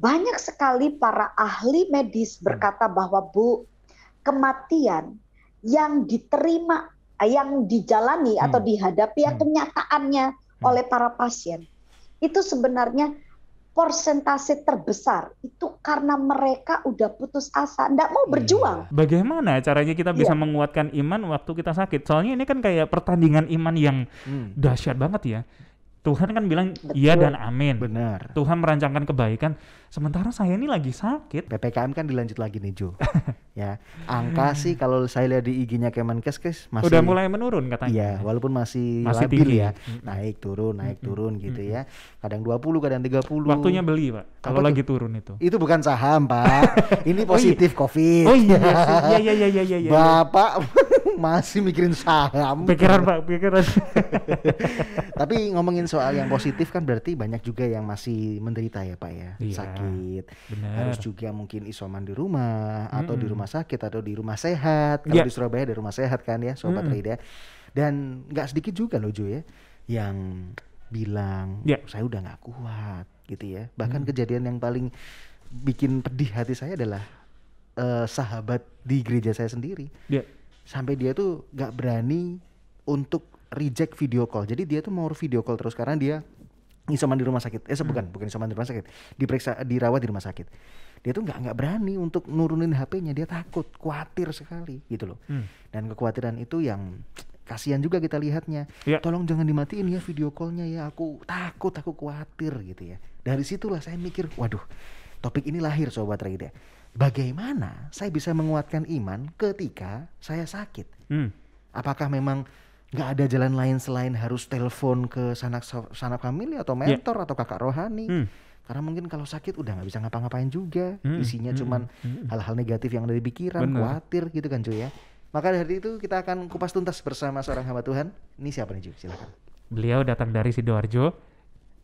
banyak sekali para ahli medis berkata bahwa Bu, kematian yang diterima, yang dijalani atau dihadapi kenyataannya oleh para pasien itu sebenarnya persentase terbesar itu karena mereka udah putus asa, nggak mau berjuang. Bagaimana caranya kita bisa menguatkan iman waktu kita sakit? Soalnya ini kan kayak pertandingan iman yang dahsyat banget ya. Tuhan kan bilang iya dan amin. Benar. Tuhan merancangkan kebaikan. Sementara saya ini lagi sakit. PPKM kan dilanjut lagi nih Jo. Ya, angka sih kalau saya lihat di IG-nya Kemenkes masih udah mulai menurun katanya. Iya, walaupun masih labil tinggi ya. Naik turun gitu ya. Kadang 20, kadang 30. Waktunya beli, Pak. Kalau lagi turun itu. Itu bukan saham, Pak. Ini positif Covid. Oh iya sih. Iya. Bapak masih mikirin saham. Pikiran, Pak, pikiran. Tapi ngomongin soal yang positif kan berarti banyak juga yang masih menderita ya Pak ya. Iya, sakit. Benar. Harus juga mungkin isoman di rumah atau di rumah sakit atau di rumah sehat. Kalau di Surabaya ada rumah sehat kan ya Sobat Rida. Dan gak sedikit juga loh Jo ya yang bilang saya udah gak kuat gitu ya. Bahkan kejadian yang paling bikin pedih hati saya adalah sahabat di gereja saya sendiri. Sampai dia tuh gak berani untuk reject video call. Jadi dia tuh mau video call terus karena dia isoman di rumah sakit. Bukan isoman di rumah sakit. Dirawat di rumah sakit. Dia tuh nggak berani untuk nurunin HP-nya. Dia takut, khawatir sekali gitu loh. Dan kekhawatiran itu yang kasihan juga kita lihatnya. Tolong jangan dimatiin ya video call-nya ya. Aku takut, aku khawatir gitu ya. Dari situlah saya mikir, waduh, topik ini lahir Sobat Raida. Bagaimana saya bisa menguatkan iman ketika saya sakit? Apakah memang nggak ada jalan lain selain harus telepon ke sanak famili atau mentor atau kakak rohani? Karena mungkin kalau sakit udah nggak bisa ngapa-ngapain juga. Isinya cuman hal-hal negatif yang ada di pikiran, khawatir gitu kan Joy ya. Maka dari itu kita akan kupas tuntas bersama seorang hamba Tuhan. Ini siapa nih Joy? Silakan. Beliau datang dari Sidoarjo.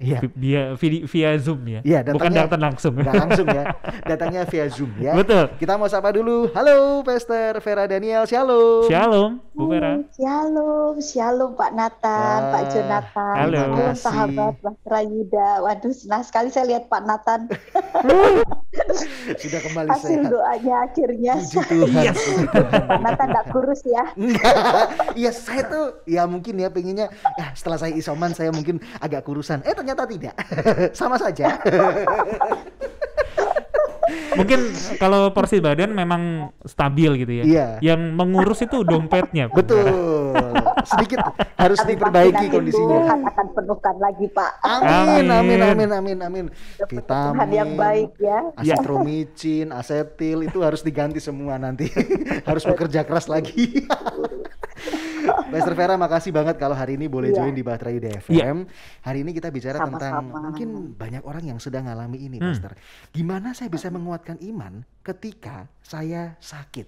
Iya. Via Zoom ya. Iya, bukan datang langsung. Enggak langsung ya. Datangnya via Zoom ya. Betul. Kita mau sapa dulu. Halo Pastor Vera Daniel. Shalom. Shalom, Bu Vera. Shalom Pak Nathan, Pak Jonathan. Halo sahabat Bahtera Yuda. Waduh, senang sekali saya lihat Pak Nathan. Sudah kembali hasil sehat. doanya akhirnya. Puji Tuhan. Pak Nathan enggak kurus ya. Iya, saya tuh ya mungkin ya pengennya setelah saya isoman saya mungkin agak kurusan. Ternyata tidak. Sama saja. Mungkin kalau porsi badan memang stabil gitu ya. Iya. Yang mengurus itu dompetnya. Betul. Sedikit harus diperbaiki kondisinya. Tuhan akan penuhkan lagi Pak. Amin. Vitamin Tuhan yang baik ya. Azitromicin, asetil itu harus diganti semua nanti. Harus bekerja keras lagi. Pastor Vera, makasih banget kalau hari ini boleh join di Bahtera Yuda FM. Hari ini kita bicara tentang mungkin banyak orang yang sedang ngalami ini, Pastor. Gimana saya bisa menguatkan iman ketika saya sakit?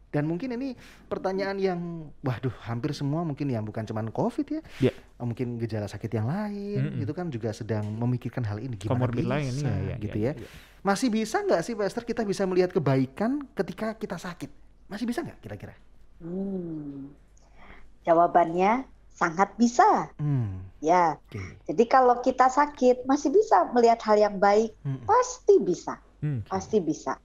Dan mungkin ini pertanyaan yang, waduh, hampir semua mungkin yang bukan cuma COVID ya. Mungkin gejala sakit yang lain, itu kan juga sedang memikirkan hal ini. Gimana bisa lain, gitu ya. Masih bisa nggak sih, Pastor, kita bisa melihat kebaikan ketika kita sakit? Masih bisa nggak kira-kira? Jawabannya sangat bisa. Ya. Jadi kalau kita sakit masih bisa melihat hal yang baik, pasti bisa. Pasti bisa.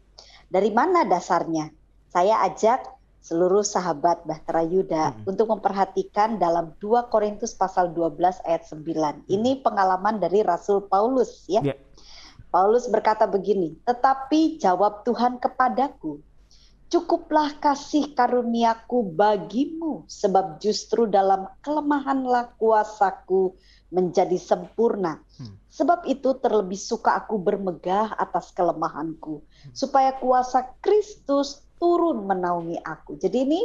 Dari mana dasarnya? Saya ajak seluruh sahabat Bahtera Yuda untuk memperhatikan dalam 2 Korintus pasal 12 ayat 9. Ini pengalaman dari Rasul Paulus ya. Paulus berkata begini, "Tetapi jawab Tuhan kepadaku, cukuplah kasih karuniaku bagimu, sebab justru dalam kelemahanlah kuasaku menjadi sempurna. Sebab itu terlebih suka aku bermegah atas kelemahanku, supaya kuasa Kristus turun menaungi aku." Jadi ini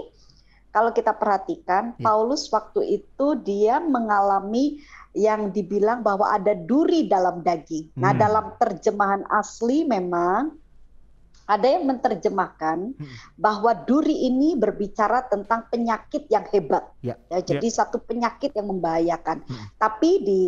kalau kita perhatikan, Paulus waktu itu dia mengalami yang dibilang bahwa ada duri dalam daging. Nah, dalam terjemahan asli memang ada yang menerjemahkan bahwa duri ini berbicara tentang penyakit yang hebat. Jadi satu penyakit yang membahayakan. Tapi di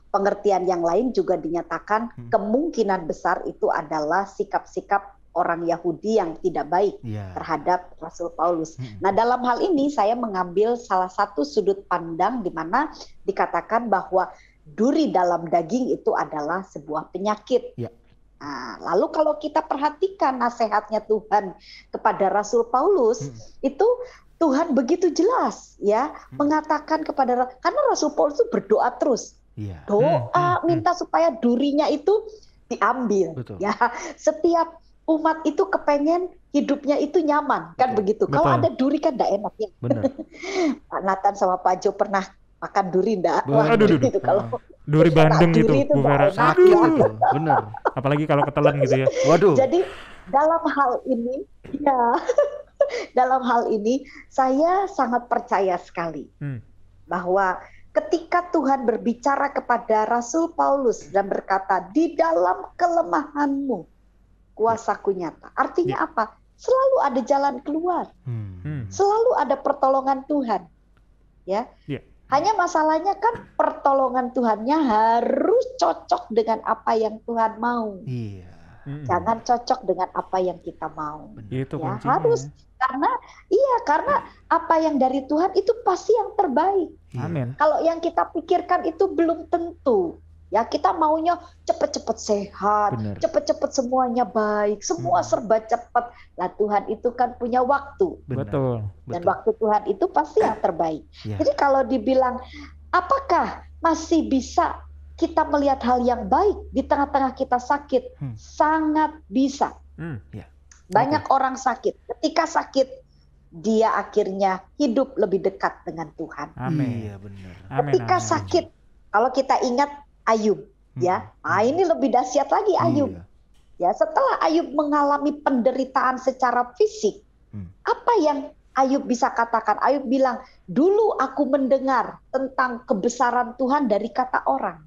pengertian yang lain juga dinyatakan kemungkinan besar itu adalah sikap-sikap orang Yahudi yang tidak baik terhadap Rasul Paulus. Nah, dalam hal ini saya mengambil salah satu sudut pandang di mana dikatakan bahwa duri dalam daging itu adalah sebuah penyakit. Nah, lalu kalau kita perhatikan nasihatnya Tuhan kepada Rasul Paulus, itu Tuhan begitu jelas ya mengatakan karena Rasul Paulus itu berdoa terus. Doa minta supaya durinya itu diambil. Betul. Ya, setiap umat itu kepengen hidupnya itu nyaman, kan begitu. Kalau ada duri kan enggak enak ya. Benar. Pak Nathan sama Pak Jo pernah makan duri enggak? Aduh. Gitu kalau duri Bandeng gitu, Bu Vera. Sakit itu, benar. Apalagi kalau ketelan gitu ya. Waduh. Jadi dalam hal ini, dalam hal ini saya sangat percaya sekali bahwa ketika Tuhan berbicara kepada Rasul Paulus dan berkata, di dalam kelemahanmu kuasaku nyata. Artinya apa? Selalu ada jalan keluar. Selalu ada pertolongan Tuhan. Ya. Hanya masalahnya kan pertolongan Tuhannya harus cocok dengan apa yang Tuhan mau. Jangan cocok dengan apa yang kita mau. Itu ya, harus karena apa yang dari Tuhan itu pasti yang terbaik. Amin. Kalau yang kita pikirkan itu belum tentu. Ya, kita maunya cepet-cepet sehat, cepet-cepet semuanya baik, semua serba cepat. Lah Tuhan itu kan punya waktu. Betul. Dan waktu Tuhan itu pasti yang terbaik. Jadi kalau dibilang apakah masih bisa kita melihat hal yang baik di tengah-tengah kita sakit? Sangat bisa. Banyak orang sakit. Ketika sakit, dia akhirnya hidup lebih dekat dengan Tuhan. Amin. Iya, benar. Ketika sakit, kalau kita ingat Ayub, ya, ini lebih dahsyat lagi Ayub. Ya, setelah Ayub mengalami penderitaan secara fisik, apa yang Ayub bisa katakan? Ayub bilang, dulu aku mendengar tentang kebesaran Tuhan dari kata orang.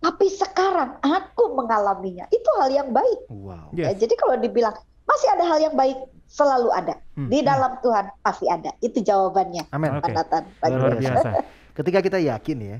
Tapi sekarang aku mengalaminya. Itu hal yang baik. Ya, jadi kalau dibilang masih ada hal yang baik, selalu ada. Di dalam Tuhan pasti ada. Itu jawabannya. Amin. Luar biasa. Ketika kita yakin ya,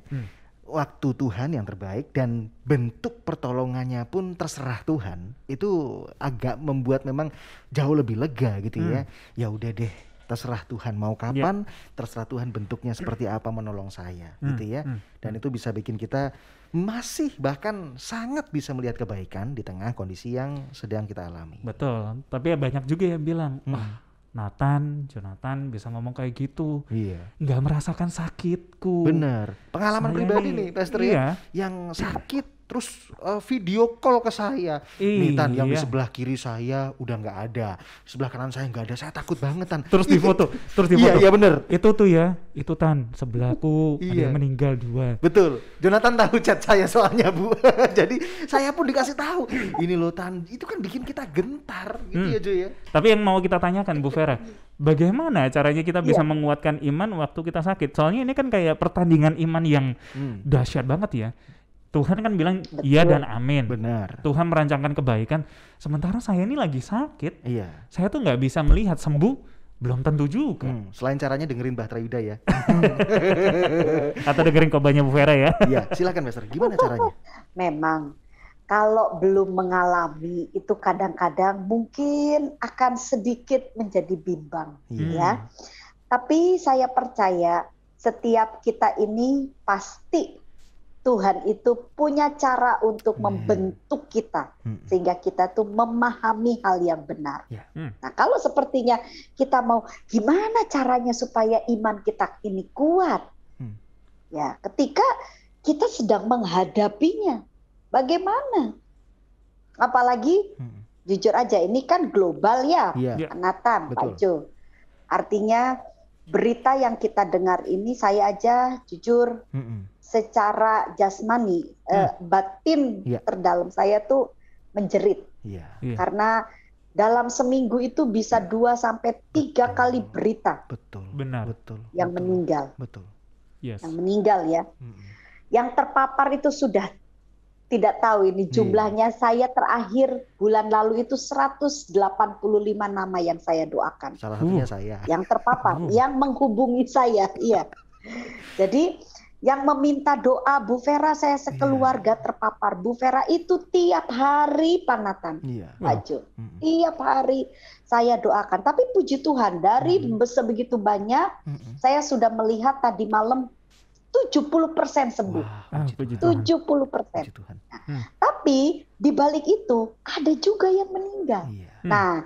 waktu Tuhan yang terbaik dan bentuk pertolongannya pun terserah Tuhan, itu agak membuat memang jauh lebih lega gitu ya. Ya udah deh, terserah Tuhan mau kapan, terserah Tuhan bentuknya seperti apa menolong saya gitu ya. Dan itu bisa bikin kita masih bahkan sangat bisa melihat kebaikan di tengah kondisi yang sedang kita alami. Betul, tapi ya banyak juga yang bilang, wah Jonathan bisa ngomong kayak gitu, nggak merasakan sakitku. Bener, pengalaman pribadi nih Pastor ya, yang sakit terus video call ke saya. Nih Tan, yang di sebelah kiri saya udah nggak ada, sebelah kanan saya nggak ada, saya takut banget Tan. Terus difoto. Iya bener. Itu tuh ya, itu Tan, sebelahku ada yang meninggal 2. Betul, Jonathan tahu chat saya soalnya Bu. Jadi saya pun dikasih tahu, ini loh Tan, itu kan bikin kita gentar gitu ya Jo ya. Tapi yang mau kita tanyakan Bu Vera, bagaimana caranya kita bisa menguatkan iman waktu kita sakit? Soalnya ini kan kayak pertandingan iman yang dahsyat banget ya. Tuhan kan bilang iya dan amin. Benar. Tuhan merancangkan kebaikan. Sementara saya ini lagi sakit. Saya tuh nggak bisa melihat sembuh. Belum tentu juga. Selain caranya dengerin Mbah Trayuda ya. Atau dengerin khotbahnya Bu Vera ya. Iya, silakan Pastor. Gimana caranya? Memang kalau belum mengalami itu kadang-kadang mungkin akan sedikit menjadi bimbang ya. Tapi saya percaya setiap kita ini pasti Tuhan itu punya cara untuk membentuk kita sehingga kita tuh memahami hal yang benar. Nah, kalau sepertinya kita mau gimana caranya supaya iman kita ini kuat? Ya, ketika kita sedang menghadapinya, bagaimana? Apalagi jujur aja ini kan global ya, Nathan, Pak Jo. Artinya berita yang kita dengar ini saya aja jujur secara jasmani, batin terdalam saya tuh menjerit. Karena dalam seminggu itu bisa 2-3 kali berita. Benar. Yang meninggal. Yes. Yang meninggal ya. Yang terpapar itu sudah tidak tahu ini jumlahnya. Saya terakhir bulan lalu itu 185 nama yang saya doakan. Salah satunya saya. Yang terpapar, yang menghubungi saya. Iya. Jadi yang meminta doa, Bu Vera, saya sekeluarga terpapar. Bu Vera itu tiap hari Pak Nathan, Pak Jo. Tiap hari saya doakan. Tapi puji Tuhan, dari sebegitu banyak, saya sudah melihat tadi malam 70% sembuh. Wah, 70%. Nah, tapi di balik itu ada juga yang meninggal. Nah,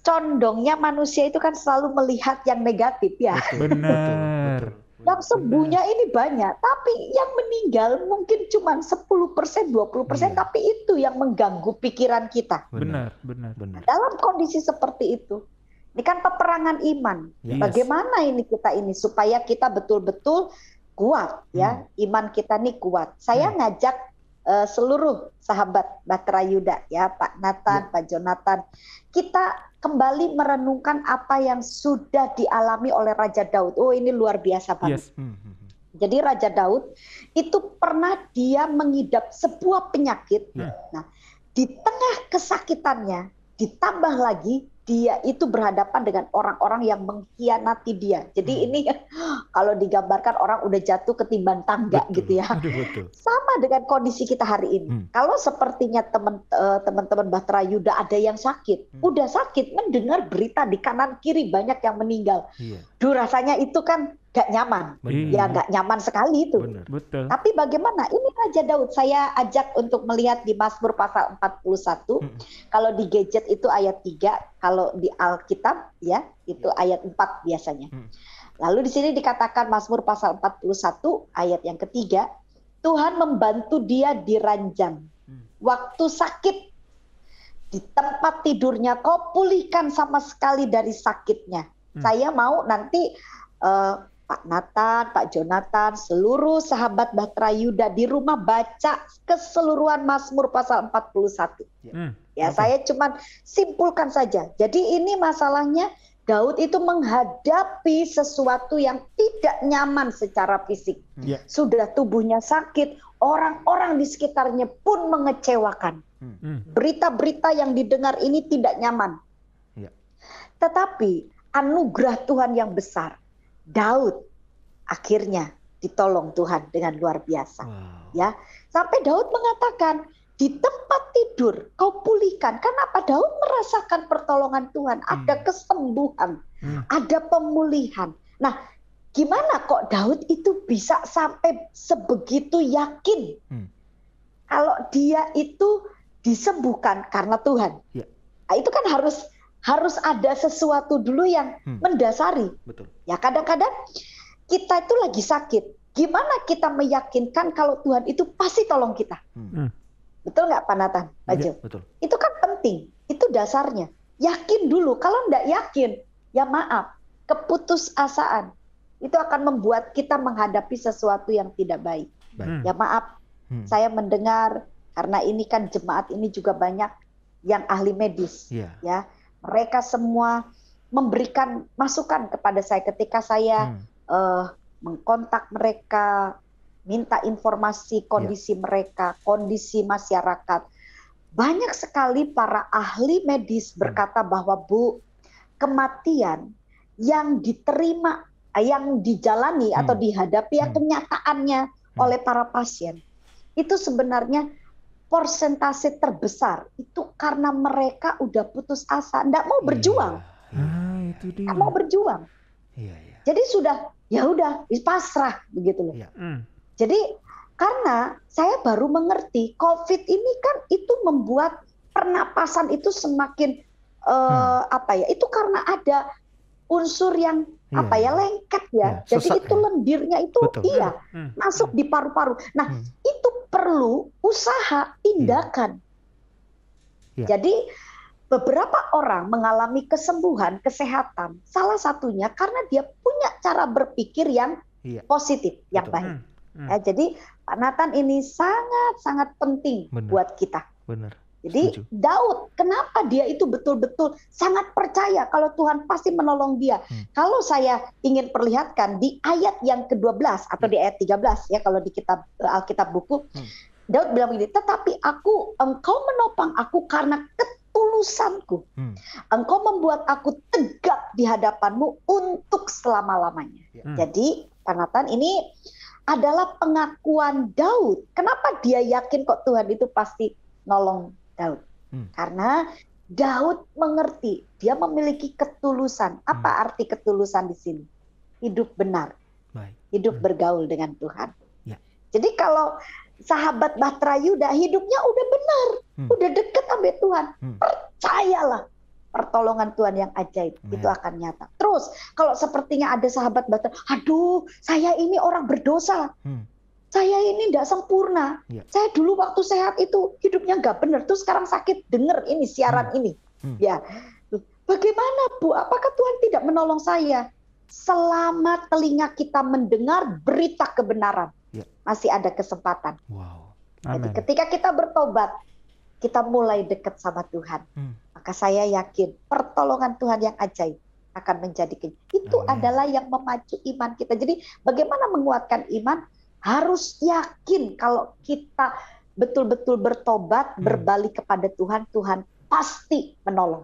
condongnya manusia itu kan selalu melihat yang negatif ya. Benar. Yang sembuhnya ini banyak, tapi yang meninggal mungkin cuma 10%, 20%, tapi itu yang mengganggu pikiran kita. Benar. Dalam kondisi seperti itu, ini kan peperangan iman. Bagaimana ini kita ini supaya kita betul-betul kuat ya, iman kita nih kuat. Saya ngajak seluruh sahabat Bahtera Yuda ya, Pak Nathan, Pak Jonathan, kita kembali merenungkan apa yang sudah dialami oleh Raja Daud. Oh, ini luar biasa banget. Jadi Raja Daud itu pernah dia mengidap sebuah penyakit. Nah, di tengah kesakitannya ditambah lagi dia itu berhadapan dengan orang-orang yang mengkhianati dia. Jadi ini kalau digambarkan orang udah jatuh ketiban tangga gitu ya. Sama dengan kondisi kita hari ini. Kalau sepertinya teman-teman Bahtera Yuda ada yang sakit, udah sakit mendengar berita di kanan kiri banyak yang meninggal. Duh, rasanya itu kan gak nyaman. Ya gak nyaman sekali itu. Betul. Tapi bagaimana? Ini Raja Daud saya ajak untuk melihat di Mazmur pasal 41. Kalau di gadget itu ayat 3, kalau di Alkitab ya itu ayat 4 biasanya. Lalu di sini dikatakan Mazmur pasal 41 ayat yang ketiga, Tuhan membantu dia di ranjang. Waktu sakit di tempat tidurnya kau pulihkan sama sekali dari sakitnya. Saya mau nanti Pak Nathan, Pak Jonathan, seluruh sahabat Bahtera Yuda di rumah baca keseluruhan Mazmur pasal 41. Saya cuma simpulkan saja. Jadi ini masalahnya Daud itu menghadapi sesuatu yang tidak nyaman secara fisik. Sudah tubuhnya sakit, orang-orang di sekitarnya pun mengecewakan. Berita-berita yang didengar ini tidak nyaman. Tetapi anugerah Tuhan yang besar, Daud akhirnya ditolong Tuhan dengan luar biasa. Ya, sampai Daud mengatakan, di tempat tidur kau pulihkan. Kenapa? Daud merasakan pertolongan Tuhan, ada kesembuhan, ada pemulihan. Nah, gimana kok Daud itu bisa sampai sebegitu yakin kalau dia itu disembuhkan karena Tuhan? Nah, itu kan harus ada sesuatu dulu yang mendasari. Ya, kadang-kadang kita itu lagi sakit. Gimana kita meyakinkan kalau Tuhan itu pasti tolong kita? Betul nggak Pak Nathan? Pak Jo? Betul. Itu kan penting. Itu dasarnya. Yakin dulu. Kalau nggak yakin, ya maaf. Keputusasaan. Itu akan membuat kita menghadapi sesuatu yang tidak baik. Ya maaf. Saya mendengar, karena ini kan jemaat ini juga banyak yang ahli medis. Ya, mereka semua memberikan masukan kepada saya ketika saya mengkontak mereka, minta informasi kondisi mereka, kondisi masyarakat. Banyak sekali para ahli medis berkata bahwa Bu, kematian yang diterima, yang dijalani atau dihadapi yang kenyataannya oleh para pasien, itu sebenarnya persentase terbesar itu karena mereka udah putus asa, nggak mau berjuang. Itu dia. Nggak mau berjuang. Jadi sudah, ya udah pasrah begitu loh. Jadi karena saya baru mengerti COVID ini kan itu membuat pernapasan itu semakin itu karena ada unsur yang lengket ya. Jadi itu lendirnya itu masuk di paru-paru. Nah, itu perlu usaha, tindakan. Jadi beberapa orang mengalami kesembuhan, kesehatan. Salah satunya karena dia punya cara berpikir yang positif, yang baik. Jadi Pak Nathan ini sangat-sangat penting buat kita. Jadi Daud, kenapa dia itu betul-betul sangat percaya kalau Tuhan pasti menolong dia. Kalau saya ingin perlihatkan di ayat yang ke-12 atau di ayat 13 ya, kalau di kitab Alkitab buku, Daud bilang begini, tetapi engkau menopang aku karena ketulusanku. Engkau membuat aku tegak di hadapanmu untuk selama-lamanya. Jadi Pak Nathan, ini adalah pengakuan Daud. Kenapa dia yakin kok Tuhan itu pasti nolong Daud? Karena Daud mengerti, dia memiliki ketulusan. Apa arti ketulusan di sini? Hidup benar. hidup bergaul dengan Tuhan. Ya. Jadi kalau sahabat Batra Yuda hidupnya udah benar, udah deket sama Tuhan, percayalah pertolongan Tuhan yang ajaib itu akan nyata. Terus kalau sepertinya ada sahabat Batra, aduh saya ini orang berdosa, saya ini tidak sempurna, saya dulu waktu sehat itu hidupnya nggak benar, terus sekarang sakit, denger ini siaran ini, ya bagaimana Bu? Apakah Tuhan tidak menolong saya? Selama telinga kita mendengar berita kebenaran, masih ada kesempatan. Wow. Jadi ketika kita bertobat, kita mulai dekat sama Tuhan. Maka saya yakin pertolongan Tuhan yang ajaib akan menjadi itu adalah yang memacu iman kita. Jadi bagaimana menguatkan iman? Harus yakin kalau kita betul-betul bertobat, berbalik kepada Tuhan, Tuhan pasti menolong.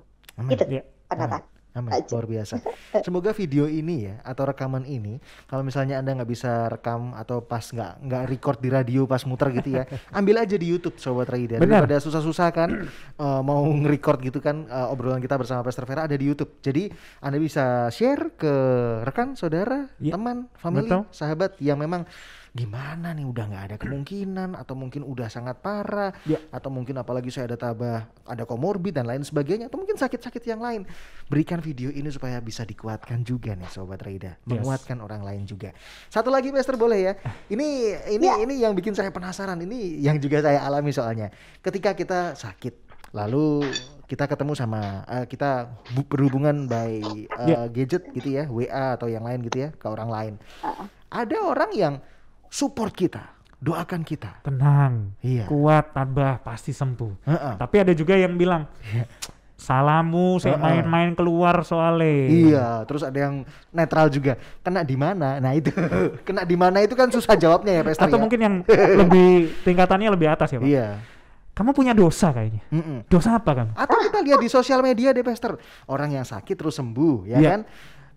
Itu pendapat. Amin. Luar biasa. Semoga video ini ya atau rekaman ini, kalau misalnya Anda nggak bisa rekam atau pas nggak record di radio pas muter gitu ya, ambil aja di YouTube Sobat Raida. Daripada susah-susah kan mau nge-record gitu kan obrolan kita bersama Pastor Vera ada di YouTube. Jadi Anda bisa share ke rekan, saudara, teman, family, sahabat yang memang gimana nih udah nggak ada kemungkinan atau mungkin udah sangat parah atau mungkin apalagi saya ada komorbid dan lain sebagainya atau mungkin sakit-sakit yang lain, berikan video ini supaya bisa dikuatkan juga nih Sobat Raida, menguatkan orang lain juga. Satu lagi Pastor boleh ya, ini yang bikin saya penasaran, ini yang juga saya alami soalnya ketika kita sakit lalu kita ketemu sama kita berhubungan by gadget gitu ya, WA atau yang lain gitu ya ke orang lain, ada orang yang support kita, doakan kita. Tenang, kuat, tabah, pasti sembuh. Tapi ada juga yang bilang, salamu, saya main-main keluar soalnya. Iya, terus ada yang netral juga. Kena di mana? Nah itu, kena di mana itu kan susah jawabnya ya, Pastor. Atau mungkin yang lebih tingkatannya lebih atas ya, Pak. Iya. Kamu punya dosa kayaknya. Dosa apa kamu? Atau kita lihat di sosial media deh, Pastor. Orang yang sakit terus sembuh, ya kan?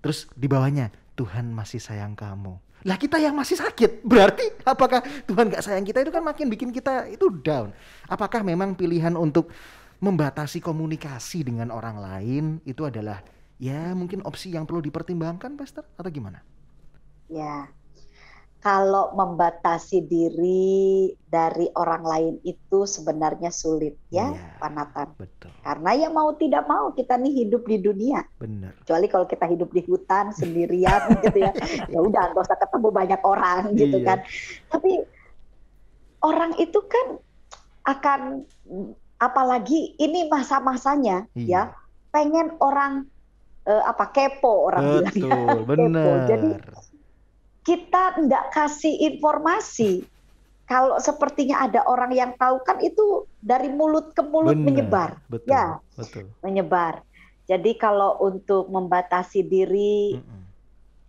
Terus di bawahnya, Tuhan masih sayang kamu. Lah kita yang masih sakit, berarti apakah Tuhan gak sayang kita? Itu kan makin bikin kita itu down. Apakah memang pilihan untuk membatasi komunikasi dengan orang lain itu adalah ya mungkin opsi yang perlu dipertimbangkan, Pastor? Atau gimana? Ya, kalau membatasi diri dari orang lain itu sebenarnya sulit ya, Pak Nathan. Betul. Karena ya mau tidak mau kita nih hidup di dunia. Benar. Kecuali kalau kita hidup di hutan sendirian gitu ya, ya udah nggak usah ketemu banyak orang gitu kan. Tapi orang itu kan akan apalagi ini masa-masanya ya, pengen orang kepo orang bilang ya. Benar. Jadi kita tidak kasih informasi. Kalau sepertinya ada orang yang tahu kan itu dari mulut ke mulut menyebar. Betul. Menyebar. Jadi kalau untuk membatasi diri,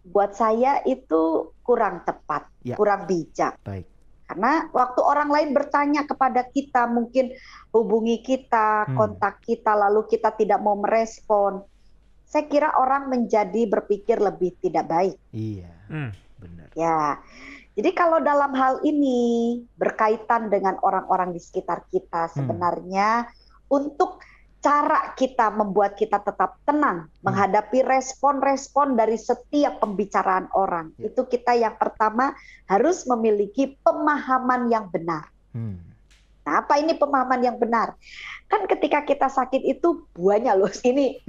buat saya itu kurang tepat, kurang bijak. Baik. Karena waktu orang lain bertanya kepada kita, mungkin hubungi kita, kontak kita, lalu kita tidak mau merespon. Saya kira orang menjadi berpikir lebih tidak baik. Iya. Benar. Ya, jadi kalau dalam hal ini berkaitan dengan orang-orang di sekitar kita, sebenarnya untuk cara kita membuat kita tetap tenang menghadapi respon-respon dari setiap pembicaraan orang, itu kita yang pertama harus memiliki pemahaman yang benar. Nah, apa ini pemahaman yang benar? Kan ketika kita sakit itu banyak loh. Ini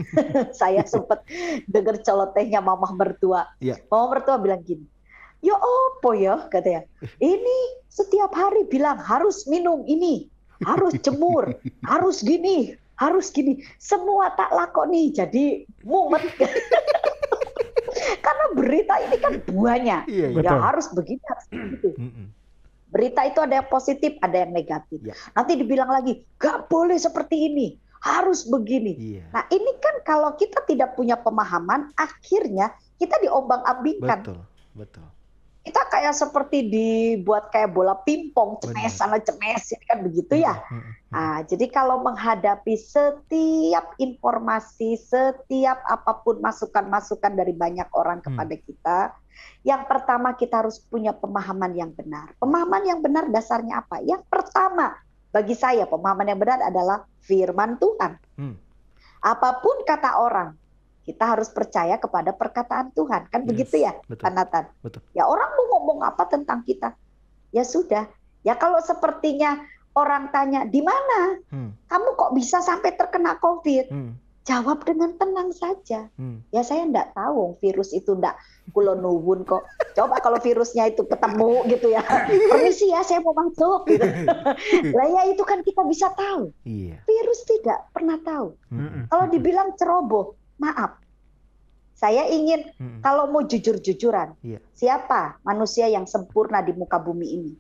saya sempat dengar celotehnya mamah mertua. Mamah mertua bilang gini, ya opo ya katanya. Ini setiap hari bilang harus minum ini, harus jemur, harus gini, harus gini. Semua tak lakoni jadi mumet. Karena berita ini kan banyak. Ya harus begini, harus begitu. Berita itu ada yang positif, ada yang negatif. Nanti dibilang lagi, gak boleh seperti ini, harus begini. Nah ini kan kalau kita tidak punya pemahaman, akhirnya kita diombang-ambingkan. Betul. Kita kayak seperti dibuat kayak bola pingpong, cemes sana cemes, kan begitu ya. Nah, jadi kalau menghadapi setiap informasi, setiap apapun masukan-masukan dari banyak orang kepada kita, yang pertama kita harus punya pemahaman yang benar. Pemahaman yang benar dasarnya apa? Yang pertama bagi saya pemahaman yang benar adalah firman Tuhan. Apapun kata orang, kita harus percaya kepada perkataan Tuhan. Kan begitu ya, Pak Nathan? Betul. Ya orang mau ngomong apa tentang kita? Ya sudah. Ya kalau sepertinya orang tanya, di mana? Kamu kok bisa sampai terkena COVID? Jawab dengan tenang saja. Ya saya enggak tahu virus itu enggak kulo nuwun kok. Coba kalau virusnya itu ketemu gitu ya. Permisi ya, saya mau masuk gitu. Lah ya itu kan kita bisa tahu. Virus tidak pernah tahu. Kalau dibilang ceroboh, maaf. Saya ingin kalau mau jujur-jujuran, siapa manusia yang sempurna di muka bumi ini?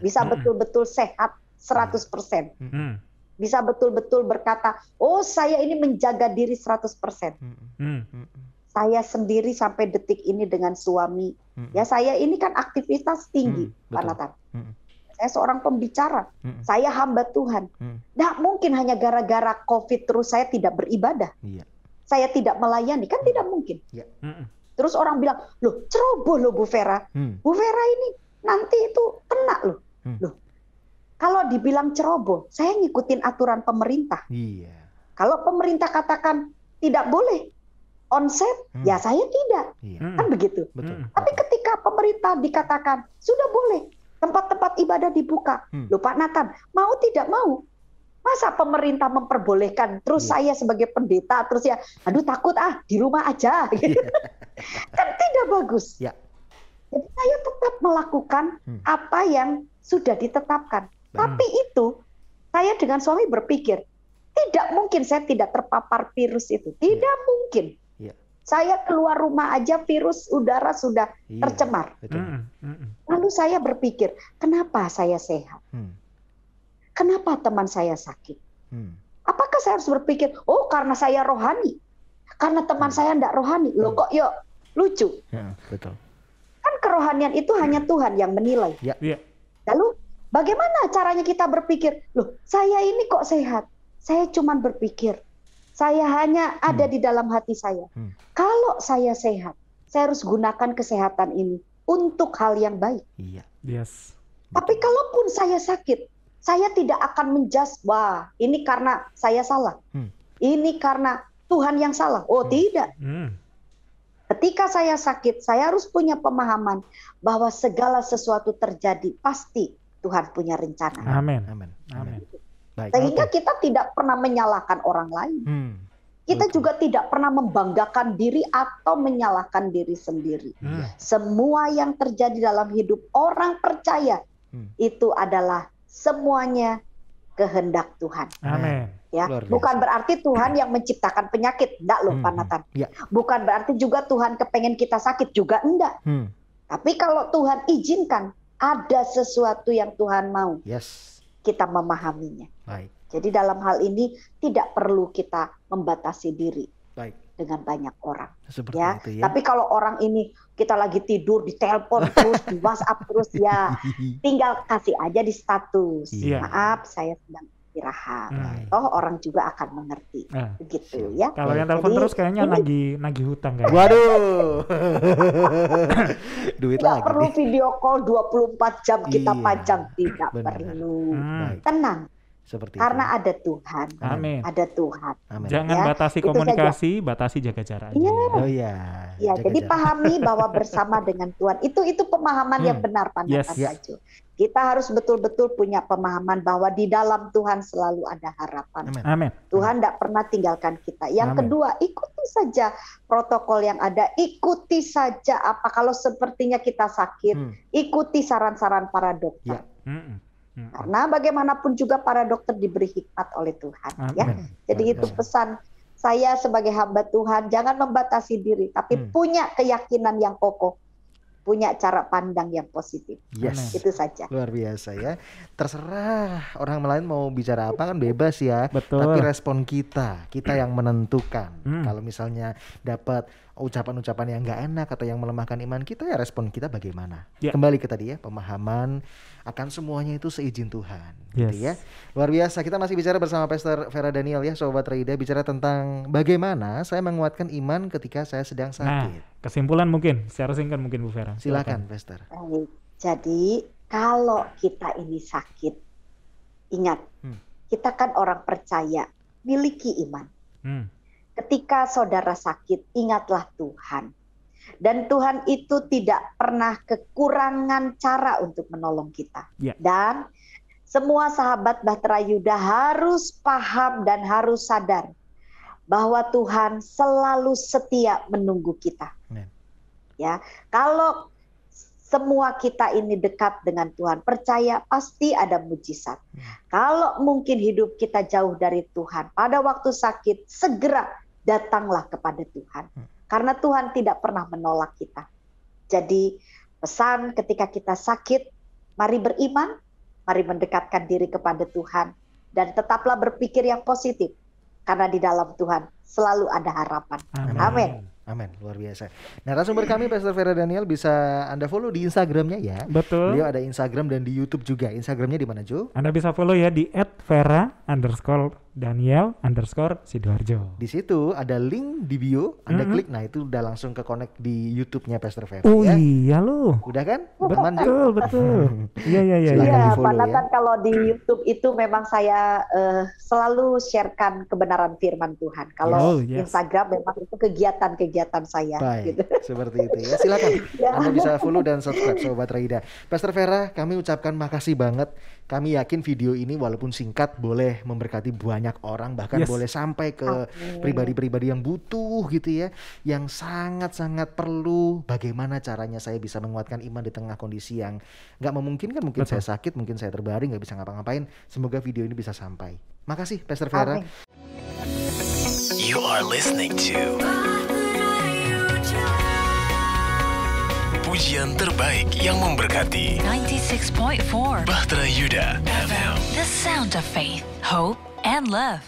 Bisa betul-betul sehat 100%. Bisa betul-betul berkata, oh saya ini menjaga diri 100%. Saya sendiri sampai detik ini dengan suami. Ya saya ini kan aktivitas tinggi, Pak Nathan. Saya seorang pembicara. Saya hamba Tuhan. Nggak mungkin hanya gara-gara COVID terus saya tidak beribadah. Saya tidak melayani, kan tidak mungkin. Terus orang bilang, loh ceroboh loh Bu Vera. Bu Vera ini nanti itu kena loh. Loh, kalau dibilang ceroboh, saya ngikutin aturan pemerintah. Kalau pemerintah katakan tidak boleh onset, ya saya tidak. Kan begitu. Tapi ketika pemerintah dikatakan sudah boleh, tempat-tempat ibadah dibuka. Loh Pak Nathan, mau tidak mau? Masa pemerintah memperbolehkan, terus saya sebagai pendeta, terus ya, aduh takut di rumah aja. Kan tidak bagus. Jadi saya tetap melakukan apa yang sudah ditetapkan. Tapi itu, saya dengan suami berpikir, tidak mungkin saya tidak terpapar virus itu. Tidak mungkin. Saya keluar rumah aja virus udara sudah tercemar. Lalu saya berpikir, kenapa saya sehat? Kenapa teman saya sakit? Apakah saya harus berpikir, oh karena saya rohani? Karena teman saya tidak rohani? Loh kok yuk, lucu. Betul. Kan kerohanian itu hanya Tuhan yang menilai. Lalu bagaimana caranya kita berpikir, loh saya ini kok sehat? Saya cuma berpikir, saya hanya ada di dalam hati saya. Kalau saya sehat, saya harus gunakan kesehatan ini untuk hal yang baik. Tapi kalaupun saya sakit, saya tidak akan menjudge, wah ini karena saya salah. Ini karena Tuhan yang salah. Oh tidak. Ketika saya sakit, saya harus punya pemahaman bahwa segala sesuatu terjadi pasti Tuhan punya rencana. Amin. Sehingga kita tidak pernah menyalahkan orang lain. Kita juga tidak pernah membanggakan diri atau menyalahkan diri sendiri. Semua yang terjadi dalam hidup orang percaya itu adalah semuanya kehendak Tuhan. Amin. Ya, bukan berarti Tuhan yang menciptakan penyakit, enggak loh Pak Nathan. Bukan berarti juga Tuhan kepengen kita sakit juga, enggak. Tapi kalau Tuhan izinkan, ada sesuatu yang Tuhan mau, kita memahaminya. Jadi dalam hal ini tidak perlu kita membatasi diri dengan banyak orang. Seperti itu, ya. Tapi kalau orang ini kita lagi tidur, ditelepon terus, di WhatsApp terus, ya tinggal kasih aja di status. Maaf, saya sedang istirahat. Oh, orang juga akan mengerti. Begitu ya. Kalau yang telepon terus kayaknya nagih hutang kayaknya. Waduh. Duit tidak lagi. Tidak perlu video call 24 jam kita pajang, tidak perlu. Tenang. Seperti karena itu. ada Tuhan. Amin. Ada Tuhan. Amin. Jangan batasi komunikasi, batasi jaga jarak. Oh iya. Ya, jadi jarak. Pahami bahwa bersama dengan Tuhan itu pemahaman yang benar, pandangan Sajo. Kita harus betul-betul punya pemahaman bahwa di dalam Tuhan selalu ada harapan. Amin. Tuhan tidak pernah tinggalkan kita. Yang kedua, ikuti saja protokol yang ada. Ikuti saja apa kalau sepertinya kita sakit, ikuti saran-saran para dokter. Karena bagaimanapun juga para dokter diberi hikmat oleh Tuhan. Ya. Jadi itu pesan saya sebagai hamba Tuhan, jangan membatasi diri, tapi punya keyakinan yang kokoh. Punya cara pandang yang positif. Itu saja. Luar biasa ya. Terserah orang lain mau bicara apa kan bebas ya. Betul. Tapi respon kita yang menentukan. Kalau misalnya dapat ucapan-ucapan yang nggak enak atau yang melemahkan iman kita, ya respon kita bagaimana. Kembali ke tadi ya, pemahaman akan semuanya itu seizin Tuhan. Gitu ya. Luar biasa. Kita masih bicara bersama Pastor Vera Daniel ya, Sobat Reida, bicara tentang bagaimana saya menguatkan iman ketika saya sedang sakit. Nah, kesimpulan mungkin secara singkat mungkin Bu Vera. Silakan, Pastor. Jadi kalau kita ini sakit, ingat kita kan orang percaya, miliki iman. ketika saudara sakit, ingatlah Tuhan. Dan Tuhan itu tidak pernah kekurangan cara untuk menolong kita. Dan semua sahabat Bahtera Yuda harus paham dan harus sadar bahwa Tuhan selalu setia menunggu kita. Ya, kalau semua kita ini dekat dengan Tuhan, percaya pasti ada mujizat. Kalau mungkin hidup kita jauh dari Tuhan, pada waktu sakit segera datanglah kepada Tuhan. Karena Tuhan tidak pernah menolak kita. Jadi pesan ketika kita sakit, mari beriman, mari mendekatkan diri kepada Tuhan, dan tetaplah berpikir yang positif. Karena di dalam Tuhan selalu ada harapan. Amin. Amin, luar biasa. Narasumber kami Pastor Vera Daniel bisa Anda follow di Instagramnya ya. Betul. Beliau ada Instagram dan di YouTube juga. Instagramnya di mana, Jo? Anda bisa follow ya di @vera_Daniel_Sidoarjo. Di situ ada link di bio, Anda klik, nah itu udah langsung ke connect di YouTube-nya Pastor Vera. Oh ya? Iya loh. Udah kan? Betul. Iya. Iya, karena kan kalau di YouTube itu memang saya selalu sharekan kebenaran firman Tuhan. Kalau Instagram memang itu kegiatan saya. Baik, gitu. seperti itu ya. Silakan Anda bisa follow dan subscribe Sobat Raida. Pastor Vera, kami ucapkan makasih banget. Kami yakin video ini walaupun singkat boleh memberkati banyak orang, bahkan boleh sampai ke pribadi-pribadi yang butuh gitu ya, yang sangat-sangat perlu bagaimana caranya saya bisa menguatkan iman di tengah kondisi yang nggak memungkinkan. Mungkin saya sakit, mungkin saya terbaring, nggak bisa ngapa-ngapain. Semoga video ini bisa sampai. Makasih Pastor Vera. You are listening to pujian terbaik yang memberkati 96.4 Bahtera Yuda FM. The sound of faith, hope, and love.